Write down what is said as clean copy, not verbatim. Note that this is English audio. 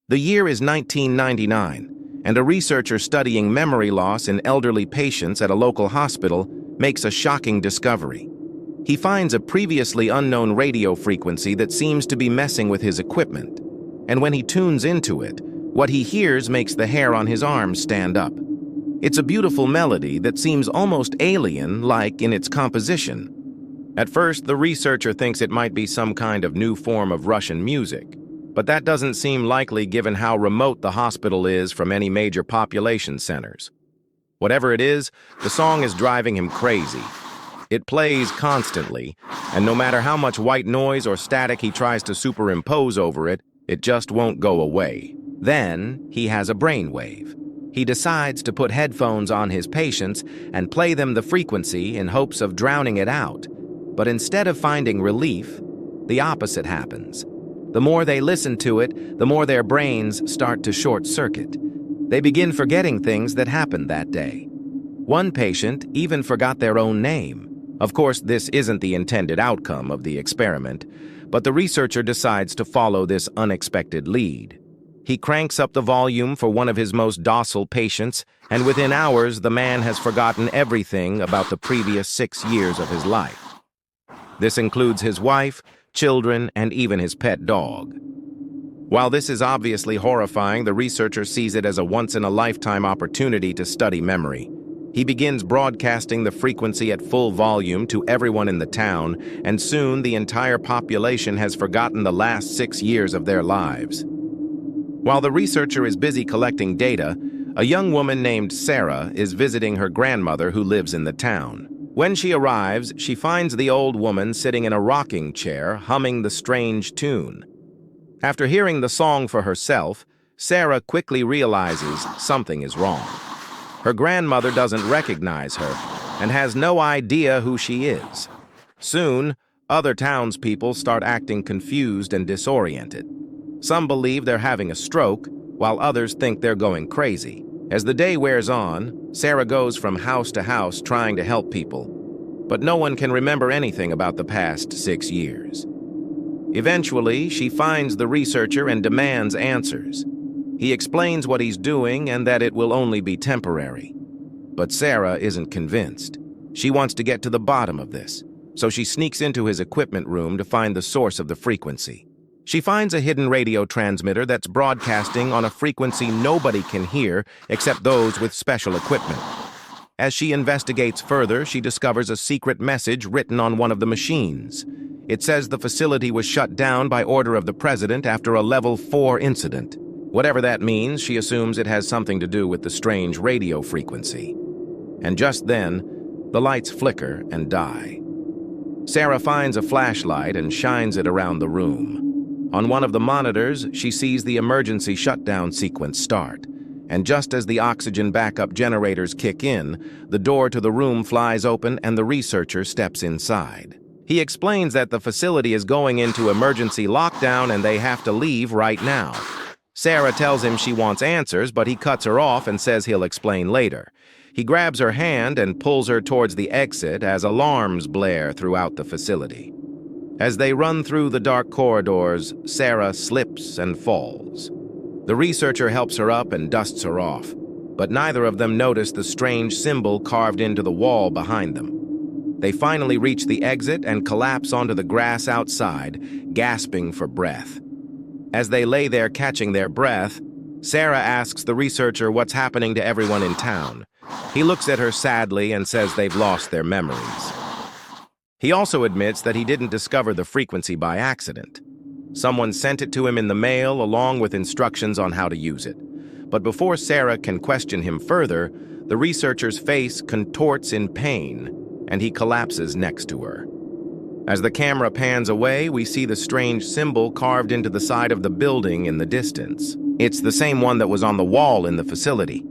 The year is 1999, and a researcher studying memory loss in elderly patients at a local hospital makes a shocking discovery. He finds a previously unknown radio frequency that seems to be messing with his equipment, and when he tunes into it, what he hears makes the hair on his arms stand up. It's a beautiful melody that seems almost alien-like in its composition. At first, the researcher thinks it might be some kind of new form of Russian music, but that doesn't seem likely given how remote the hospital is from any major population centers. Whatever it is, the song is driving him crazy. It plays constantly, and no matter how much white noise or static he tries to superimpose over it, it just won't go away. Then, he has a brainwave. He decides to put headphones on his patients and play them the frequency in hopes of drowning it out. But instead of finding relief, the opposite happens. The more they listen to it, the more their brains start to short-circuit. They begin forgetting things that happened that day. One patient even forgot their own name. Of course, this isn't the intended outcome of the experiment, but the researcher decides to follow this unexpected lead. He cranks up the volume for one of his most docile patients, and within hours, the man has forgotten everything about the previous 6 years of his life. This includes his wife, children, and even his pet dog. While this is obviously horrifying, the researcher sees it as a once-in-a-lifetime opportunity to study memory. He begins broadcasting the frequency at full volume to everyone in the town, and soon the entire population has forgotten the last 6 years of their lives. While the researcher is busy collecting data, a young woman named Sarah is visiting her grandmother who lives in the town. When she arrives, she finds the old woman sitting in a rocking chair, humming the strange tune. After hearing the song for herself, Sarah quickly realizes something is wrong. Her grandmother doesn't recognize her and has no idea who she is. Soon, other townspeople start acting confused and disoriented. Some believe they're having a stroke, while others think they're going crazy. As the day wears on, Sarah goes from house to house trying to help people, but no one can remember anything about the past 6 years. Eventually, she finds the researcher and demands answers. He explains what he's doing and that it will only be temporary. But Sarah isn't convinced. She wants to get to the bottom of this, so she sneaks into his equipment room to find the source of the frequency. She finds a hidden radio transmitter that's broadcasting on a frequency nobody can hear except those with special equipment. As she investigates further, she discovers a secret message written on one of the machines. It says the facility was shut down by order of the president after a level 4 incident. Whatever that means, she assumes it has something to do with the strange radio frequency. And just then, the lights flicker and die. Sarah finds a flashlight and shines it around the room. On one of the monitors, she sees the emergency shutdown sequence start. And just as the oxygen backup generators kick in, the door to the room flies open and the researcher steps inside. He explains that the facility is going into emergency lockdown and they have to leave right now. Sarah tells him she wants answers, but he cuts her off and says he'll explain later. He grabs her hand and pulls her towards the exit as alarms blare throughout the facility. As they run through the dark corridors, Sarah slips and falls. The researcher helps her up and dusts her off, but neither of them notice the strange symbol carved into the wall behind them. They finally reach the exit and collapse onto the grass outside, gasping for breath. As they lay there catching their breath, Sarah asks the researcher what's happening to everyone in town. He looks at her sadly and says they've lost their memories. He also admits that he didn't discover the frequency by accident. Someone sent it to him in the mail along with instructions on how to use it. But before Sarah can question him further, the researcher's face contorts in pain, and he collapses next to her. As the camera pans away, we see the strange symbol carved into the side of the building in the distance. It's the same one that was on the wall in the facility.